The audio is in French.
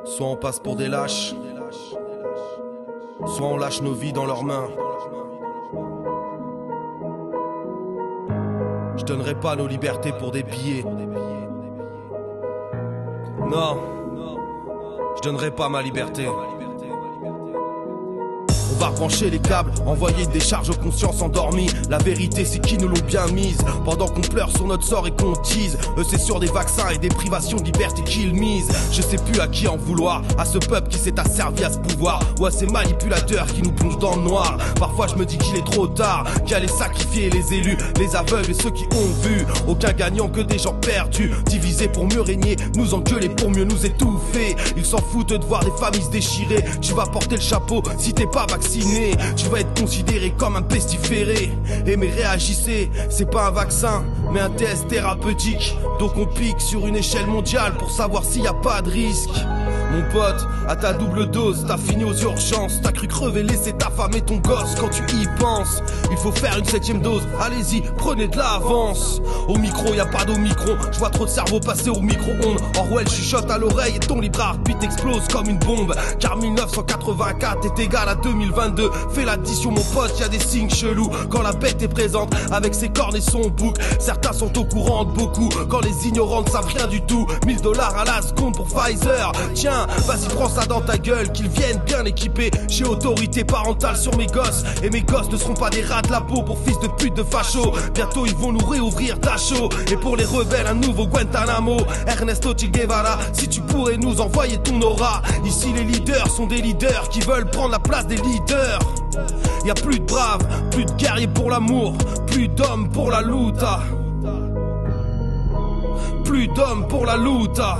Soit on passe pour des lâches, soit on lâche nos vies dans leurs mains. Je donnerai pas nos libertés pour des billets. Non, je donnerai pas ma liberté. On va brancher les câbles, envoyer des charges aux consciences endormies. La vérité c'est qu'ils nous l'ont bien mise. Pendant qu'on pleure sur notre sort et qu'on tease, eux c'est sur des vaccins et des privations de liberté qu'ils misent. Je sais plus à qui en vouloir, à ce peuple qui s'est asservi à ce pouvoir, ou à ces manipulateurs qui nous plongent dans le noir. Parfois je me dis qu'il est trop tard, qu'il y a les sacrifiés et les élus, les aveugles et ceux qui ont vu. Aucun gagnant que des gens perdus, divisés pour mieux régner, nous engueuler pour mieux nous étouffer. Ils s'en foutent de voir des familles se déchirer. Tu vas porter le chapeau si t'es pas vacciné. Tu vas être considéré comme un pestiféré. Et mais réagissez, c'est pas un vaccin, mais un test thérapeutique. Donc on pique sur une échelle mondiale pour savoir s'il y a pas de risque. Mon pote, à ta double dose, t'as fini aux urgences. T'as cru crever, laisser ta femme et ton gosse quand tu y penses. Il faut faire une 7ème dose, allez-y, prenez de l'avance. Au micro, y a pas d'omicron, je vois trop de cerveau passer au micro-ondes. Orwell chuchote à l'oreille et ton libre arbitre explose comme une bombe. Car 1984 est égal à 2022. Fais l'addition mon pote, y a des signes chelous. Quand la bête est présente, avec ses cornes et son bouc. Certains sont au courant de beaucoup, quand les ignorants ne savent rien du tout. 1000 $ à la seconde pour Pfizer. Tiens, vas-y prends ça dans ta gueule, qu'ils viennent bien équipés. J'ai autorité parentale sur mes gosses, et mes gosses ne seront pas des rats de la peau pour fils de pute de facho. Bientôt ils vont nous réouvrir Dachau, et pour les rebelles un nouveau Guantanamo. Ernesto Che Guevara, si tu pourrais nous envoyer ton aura. Ici les leaders sont des leaders qui veulent prendre la place des leaders. Y a plus de braves, plus de guerriers pour l'amour, plus d'hommes pour la luta. Plus d'hommes pour la luta.